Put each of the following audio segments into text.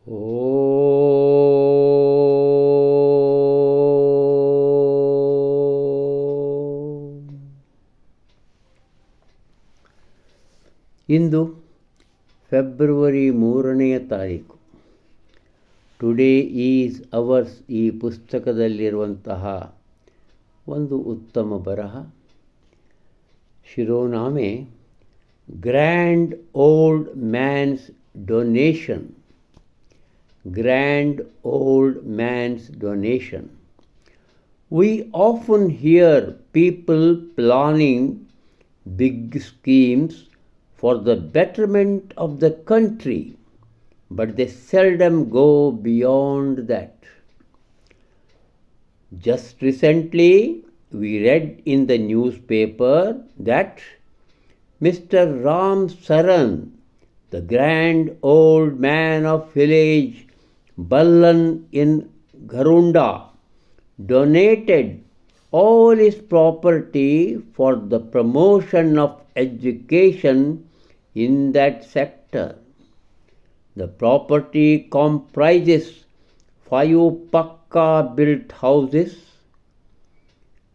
ಇಂದು February 3ನೇ ತಾರೀಕು. Today is ours ಈ ಪುಸ್ತಕದಲ್ಲಿರುವಂತಹ ಒಂದು ಉತ್ತಮ ಬರಹ. ಶಿರೋನಾಮೆ grand old man's donation. Grand old man's donation. We often hear people planning big schemes for the betterment of the country, but they seldom go beyond that. Just recently, we read in the newspaper that Mr. Ram Saran, the grand old man of village Ballan in Garunda, donated all his property for the promotion of education in that sector. The property comprises 5 pakka built houses,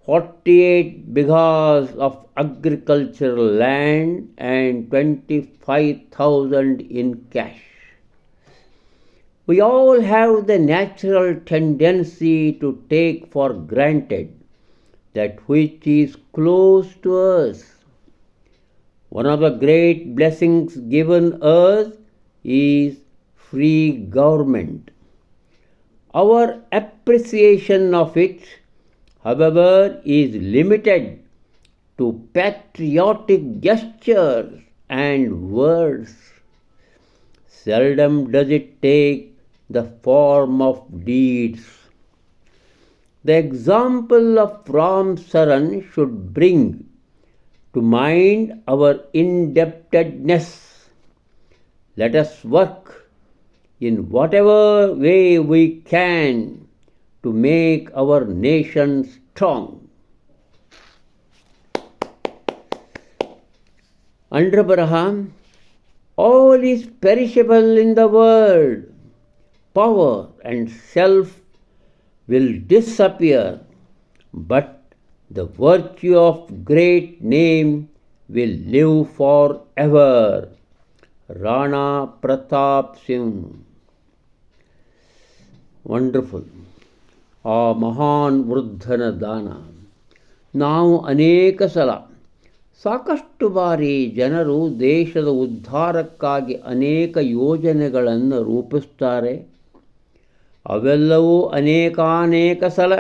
48 bighas of agricultural land and 25,000 in cash. We all have the natural tendency to take for granted that which is close to us. One of the great blessings given us is free government. Our appreciation of it, however, is limited to patriotic gestures and words. Seldom does it take the form of deeds. The example of Ram Saran should bring to mind our indebtedness. Let us work in whatever way we can to make our nation strong. Under Abraham, all is perishable in the world. Power and self will disappear, but the virtue of great name will live forever. Rana Pratap Singh. Wonderful. ಆ ಮಹಾನ್ ವೃದ್ಧನ ದಾನ. ನಾವು ಅನೇಕ ಸಲ ಸಾಕಷ್ಟು ಬಾರಿ ಜನರು ದೇಶದ ಉದ್ಧಾರಕ್ಕಾಗಿ ಅನೇಕ ಯೋಜನೆಗಳನ್ನು ರೂಪಿಸ್ತಾರೆ. ಅವೆಲ್ಲವೂ ಅನೇಕಾನೇಕ ಸಲ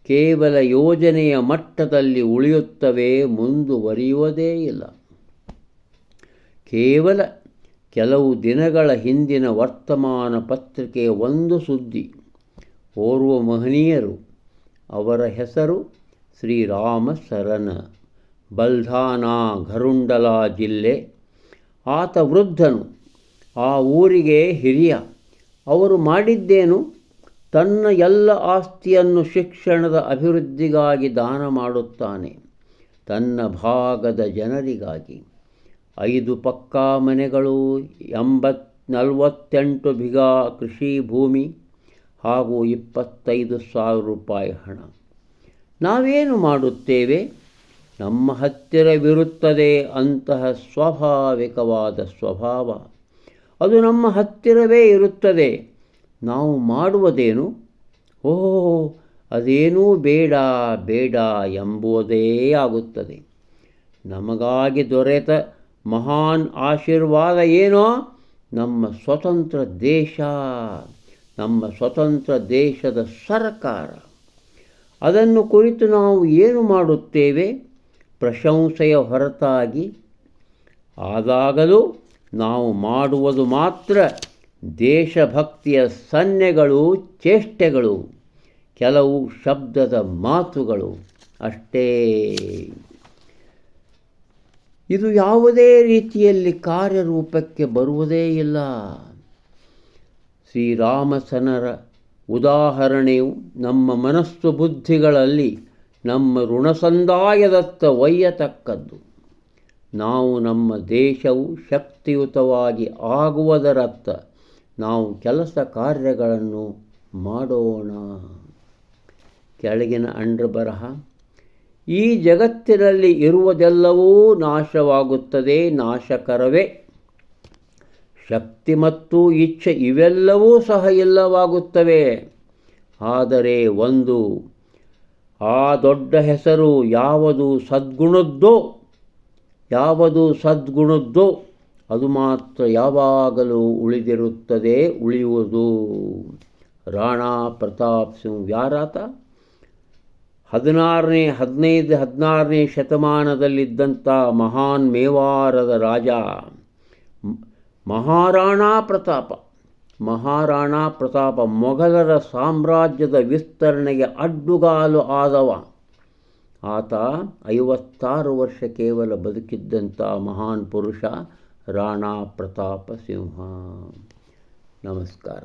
ಕೇವಲ ಯೋಜನೆಯ ಮಟ್ಟದಲ್ಲಿ ಉಳಿಯುತ್ತವೆ, ಮುಂದುವರಿಯುವುದೇ ಇಲ್ಲ. ಕೇವಲ ಕೆಲವು ದಿನಗಳ ಹಿಂದಿನ ವರ್ತಮಾನ ಪತ್ರಿಕೆಯ ಒಂದು ಸುದ್ದಿ. ಓರ್ವ ಮಹನೀಯರು, ಅವರ ಹೆಸರು ಶ್ರೀರಾಮ ಸರನ, ಬಲ್ಧಾನಾ ಘರುಂಡಲಾ ಜಿಲ್ಲೆ. ಆತ ವೃದ್ಧನು, ಆ ಊರಿಗೆ ಹಿರಿಯ. ಅವರು ಮಾಡಿದ್ದೇನು? ತನ್ನ ಎಲ್ಲ ಆಸ್ತಿಯನ್ನು ಶಿಕ್ಷಣದ ಅಭಿವೃದ್ಧಿಗಾಗಿ ದಾನ ಮಾಡುತ್ತಾನೆ, ತನ್ನ ಭಾಗದ ಜನರಿಗಾಗಿ. 5 ಪಕ್ಕಾ ಮನೆಗಳು, 48 ಬಿಘಾ ಕೃಷಿ ಭೂಮಿ ಹಾಗೂ 25,000 ರೂಪಾಯಿ ಹಣ. ನಾವೇನು ಮಾಡುತ್ತೇವೆ? ನಮ್ಮ ಹತ್ತಿರವಿರುತ್ತದೆ ಅಂತಹ ಸ್ವಾಭಾವಿಕವಾದ ಸ್ವಭಾವ. ಅದು ನಮ್ಮ ಹತ್ತಿರವೇ ಇರುತ್ತದೆ. ನಾವು ಮಾಡುವುದೇನು? ಅದೇನೂ ಬೇಡ ಬೇಡ ಎಂಬುದೇ ಆಗುತ್ತದೆ. ನಮಗಾಗಿ ದೊರೆತ ಮಹಾನ್ ಆಶೀರ್ವಾದ ಏನೋ? ನಮ್ಮ ಸ್ವತಂತ್ರ ದೇಶ, ನಮ್ಮ ಸ್ವತಂತ್ರ ದೇಶದ ಸರ್ಕಾರ. ಅದನ್ನು ಕುರಿತು ನಾವು ಏನು ಮಾಡುತ್ತೇವೆ? ಪ್ರಶಂಸೆಯ ಹೊರತಾಗಿ. ಆದಾಗಲೂ ನಾವು ಮಾಡುವುದು ಮಾತ್ರ ದೇಶಭಕ್ತಿಯ ಸನ್ನೆಗಳು, ಚೇಷ್ಟೆಗಳು, ಕೆಲವು ಶಬ್ದದ ಮಾತುಗಳು ಅಷ್ಟೇ. ಇದು ಯಾವುದೇ ರೀತಿಯಲ್ಲಿ ಕಾರ್ಯರೂಪಕ್ಕೆ ಬರುವುದೇ ಇಲ್ಲ. ಶ್ರೀರಾಮಸನರ ಉದಾಹರಣೆಯು ನಮ್ಮ ಮನಸ್ಸು ಬುದ್ಧಿಗಳಲ್ಲಿ ನಮ್ಮ ಋಣಸಂದಾಯದತ್ತ ಒಯ್ಯತಕ್ಕದ್ದು. ನಾವು ನಮ್ಮ ದೇಶವು ಶಕ್ತಿಯುತವಾಗಿ ಆಗುವುದರತ್ತ ನಾವು ಕೆಲಸ ಕಾರ್ಯಗಳನ್ನು ಮಾಡೋಣ. ಕೆಳಗಿನ ಅಂಡ್ರ ಬರಹ: ಈ ಜಗತ್ತಿನಲ್ಲಿ ಇರುವುದೆಲ್ಲವೂ ನಾಶವಾಗುತ್ತದೆ, ನಾಶಕರವೇ. ಶಕ್ತಿ ಮತ್ತು ಇಚ್ಛೆ ಇವೆಲ್ಲವೂ ಸಹ ಇಲ್ಲವಾಗುತ್ತವೆ. ಆದರೆ ಒಂದು, ಆ ದೊಡ್ಡ ಹೆಸರು ಯಾವುದು ಸದ್ಗುಣದ್ದೋ ಅದು ಮಾತ್ರ ಯಾವಾಗಲೂ ಉಳಿದಿರುತ್ತದೆ, ಉಳಿಯುವುದು. ರಾಣಾ ಪ್ರತಾಪ್ ಸಿಂಹ ವ್ಯಾರಾತ 16ನೇ ಶತಮಾನದಲ್ಲಿದ್ದಂಥ ಮಹಾನ್ ಮೇವಾರದ ರಾಜ ಮಹಾರಾಣಾ ಪ್ರತಾಪ ಮೊಘಲರ ಸಾಮ್ರಾಜ್ಯದ ವಿಸ್ತರಣೆಗೆ ಅಡ್ಡುಗಾಲು ಆದವ. ಆತ 56 ವರ್ಷ ಕೇವಲ ಬದುಕಿದ್ದಂಥ ಮಹಾನ್ ಪುರುಷ ರಾಣಾ ಪ್ರತಾಪ ಸಿಂಹ. ನಮಸ್ಕಾರ.